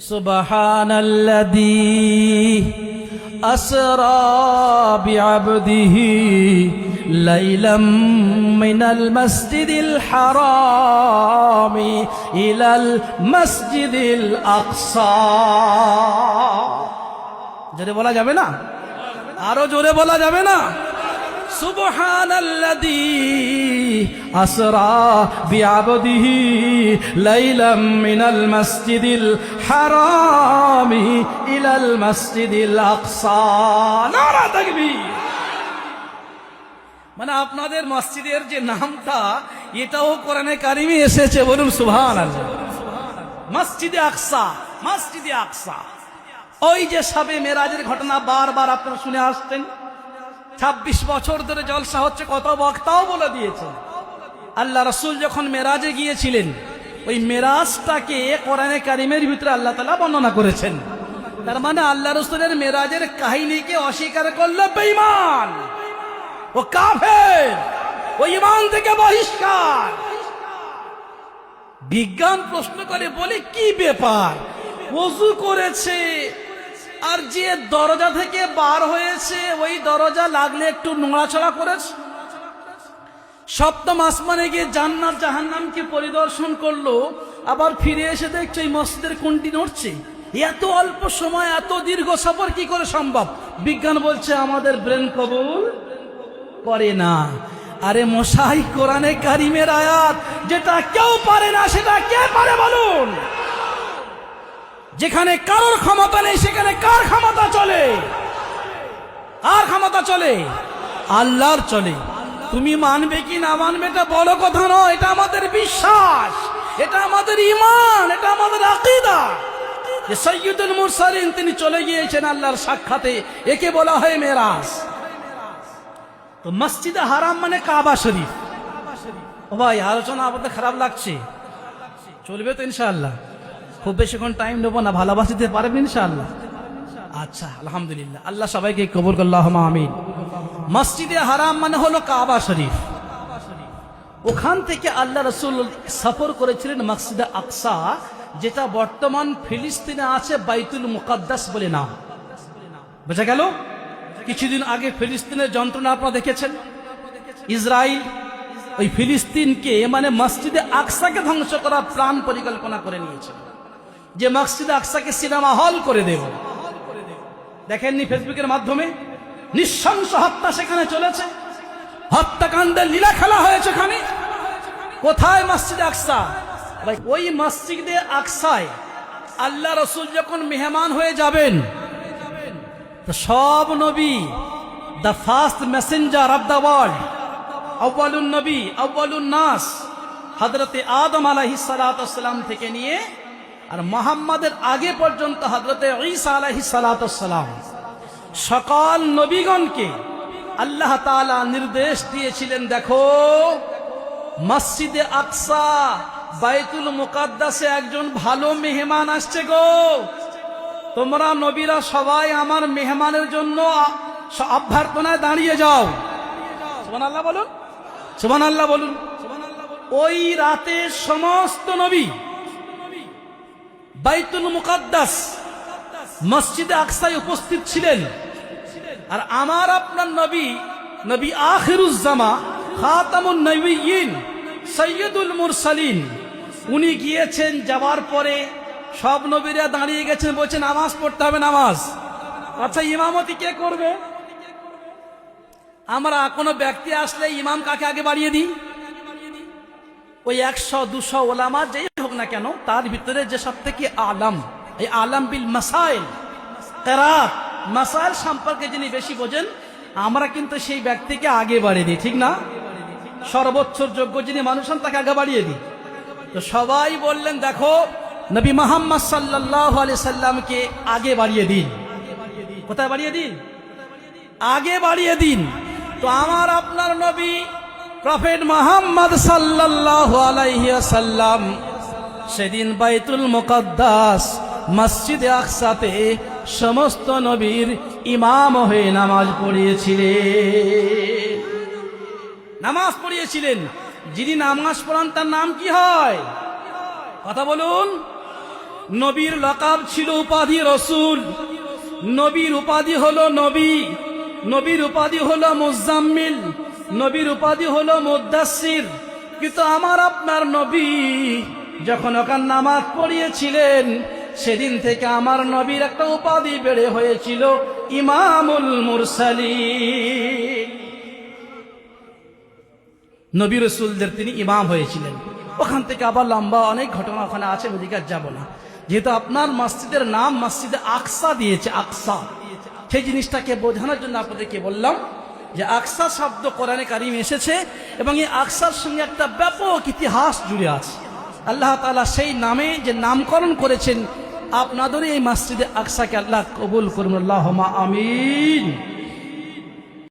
সুবহানাল্লাযী আসরা বিআবদিহি লাইলাম মিনাল মাসজিদিল হারামি ইলাল মাসজিদিল আকসা। জোরে বলা যাবে না? আরো জোরে বলা যাবে না? সুবহানাল্লাযী আসরা বিআবদিহি লাইলাম মিনাল মাসজিদিল হারামি ইলাল মাসজিদিল আকসা। নারা তাকবীর। মানে আপনাদের মসজিদের যে নামটা, এটাও কোরআনে কারিমে এসেছে, বলুন সুবহানাল্লাহ। মসজিদে আকসা, মসজিদে আকসা। ওই যে শবে মেরাজের ঘটনা বারবার আপনারা শুনে আসছেন, 26 বছর ধরে জলসা হচ্ছে, কত বক্তাও বলে দিয়েছে। আল্লাহ রাসূল যখন মেরাজে গিয়েছিলেন, ওই মেরাজটাকে কোরআনে কারিমের ভিতরে আল্লাহ তাআলা বর্ণনা করেছেন। তার মানে আল্লাহ রাসূলের মেরাজের কাহিনীকে অস্বীকার করলে বেঈমান, ও কাফের, ও ঈমান থেকে বহিষ্কার। বিজ্ঞান প্রশ্ন করে বলে, কি ব্যাপার, ওযু করেছে আর যে দরজা থেকে বার হয়েছে ওই দরজা লাগলে একটু নড়াচড়া করেছে, সপ্তম আসমানে গিয়ে জান্নাত জাহান্নামকে পরিদর্শন করলো, আবার ফিরে এসে দেখছে এই মসজিদের কোনটি নড়ছে। এত অল্প সময় এত দীর্ঘ সফর কি করে সম্ভব? বিজ্ঞান বলছে আমাদের ব্রেন কবুল করে না। আরে মশাই, কোরআনে কারিমের আয়াত, যেটা কেউ পারে না সেটা কে পারে বলুন? যেখানে কারোর ক্ষমতা নেই সেখানে কার ক্ষমতা চলে? আর ক্ষমতা চলে? আল্লাহর চলে। তুমি মানবে কি না মানবে এটা বড় কথা নয়, এটা আমাদের বিশ্বাস, এটা আমাদের ঈমান, এটা আমাদের আকীদা যে সাইয়্যিদুল মুরসালিন তিনি চলে গিয়েছেন আল্লাহর সাক্ষাতে। একে বলা হয় মেরাজ। তো মসজিদে হারাম মানে কাবা শরীফ। ও ভাই, আলোচনা আমাদের খারাপ লাগছে, চলবে তো ইনশাআল্লাহ? খুব বেশিক্ষণ টাইম নেবো না, ভালোবাসা দিতে পারবেন ইনশাআল্লাহ? আচ্ছা, আলহামদুলিল্লাহ, আল্লাহ সবাইকে কবুল করুন, আল্লাহুম্মা আমিন। মসজিদে হারাম মানে হলো কাবা শরীফ। ওখান থেকে আল্লাহ রাসূল সফর করেছিলেন মসজিদে আকসা, যেটা বর্তমান ফিলিস্তিনে আছে, বাইতুল মুকাদ্দাস বলে নাম। বোঝা গেল? কিছুদিন আগে ফিলিস্তিনের যন্ত্রণা আপনারা দেখেছেন। ইসরায়েল ওই ফিলিস্তিনকে মানে মসজিদে আকসাকে ধ্বংস করার প্ল্যান পরিকল্পনা করে নিয়েছে, যে মসজিদে আকসাকে সিনেমা হল করে দেব। দেখেননি ফেসবুকের মাধ্যমে নৃশংস হত্যা সেখানে চলেছে, হত্যাকাণ্ডের লীলা খেলা হয়েছে ওখানে। কোথায় মসজিদে আকসা? ভাই, ওই মসজিদে আকসায় আল্লাহ রাসূল যখন মেহমান হয়ে যাবেন, তো সব নবী, the first messenger of the world, আউয়ালুন নবী, আউয়ালুন নাস, হযরতে আদম আলাইহিস সালাতু ওয়াস সালাম থেকে নিয়ে আর মুহাম্মাদের আগে পর্যন্ত হযরতে ঈসা আলাইহিস সালাতু ওয়াস সালাম, সকল নবীগণকে আল্লাহ তাআলা নির্দেশ দিয়েছিলেন, দেখো মসজিদে আকসা বাইতুল মুকাদ্দাসে একজন ভালো মেহমান আসছে গো, তোমরা নবীরা সবাই আমার মেহমানের জন্য অভ্যর্থনায় দাঁড়িয়ে যাও। সুবহানাল্লাহ বলুন, সুবহানাল্লাহ বলুন। ওই রাতে সমস্ত নবী বাইতুল মুকাদ্দাস মসজিদে আকসায় উপস্থিত ছিলেন। আর আমার আপনার নবী, নবী আখিরুজ জামা, খাতামুন নবিয়্যিন, সাইয়্যিদুল মুরসালিন, উনি গিয়েছেন। যাওয়ার পরে সব নবীরা দাঁড়িয়ে গেছেন, বলছেন নামাজ পড়তে হবে, নামাজ। আচ্ছা, ইমামতি কে করবে? আমরা কোনো ব্যক্তি আসলে ইমাম কাকে আগে বাড়িয়ে দিই? ওই 100-200 ওলামা যেই হোক না কেন, তার ভিতরে যে সব থেকে আলাম, এই আলাম বিল মাসাইল, কিরাত মাসাইল সম্পর্কে যিনি বেশি বোঝেন, আমরা কিন্তু সেই ব্যক্তিকে আগে বাড়িয়ে দিই, ঠিক না? সর্বোচ্চ যোগ্য যিনি মানুষ হন তাকে আগে বাড়িয়ে দিই। তো সবাই বললেন, দেখো নবী মুহাম্মদ সাল্লাল্লাহু আলাইহি সাল্লামকে আগে বাড়িয়ে দিন। কোথায় বাড়িয়ে দিন? আগে বাড়িয়ে দিন। তো আমার আপনার নবী প্রফেট মুহাম্মদ সাল্লাল্লাহু আলাইহি ওয়াসাল্লাম সেদিন বাইতুল মুকাদ্দাস মসজিদে আকসাতে সমস্ত নবীর ইমাম হয়ে নামাজ পড়িয়েছিলেন। নামাজ পড়িয়েছিলেন। যিনি নামাজ পড়ান তার নাম কি হয়? কথা বলুন। নবীর লকাব ছিল উপাধি রসুল, নবীর উপাধি হলো নবী, নবীর উপাধি হলো মুজাম্মিল, নবীর উপাধি হলো মুদ্দাসসির। কিন্তু আমার আপনার নবী যখন ওখান নামাজ পড়িয়েছিলেন, সেদিন থেকে আমার নবীর একটা উপাধি বেড়ে হয়েছিল ইমামুল মুরসালিন। নবী রসুলদের তিনি ইমাম হয়েছিলেন। ওখান থেকে আবার লম্বা অনেক ঘটনা ওখানে আছে, ওদিকে আর যাব না। যেহেতু আপনার মসজিদের নাম মসজিদে আকসা দিয়েছে, আকসা, সেই জিনিসটাকে বোঝানোর জন্য আপনাদেরকে বললাম যে আকসা শব্দ কোরআনে কারিমে এসেছে এবং এই আকসার সঙ্গে একটা ব্যাপক ইতিহাস জুড়ে আছে। আল্লাহ তাআলা সেই নামে যে নামকরণ করেছেন আপনাদের এই মসজিদে আকসাকে আল্লাহ কবুল করুন, আল্লাহুম্মা আমিন।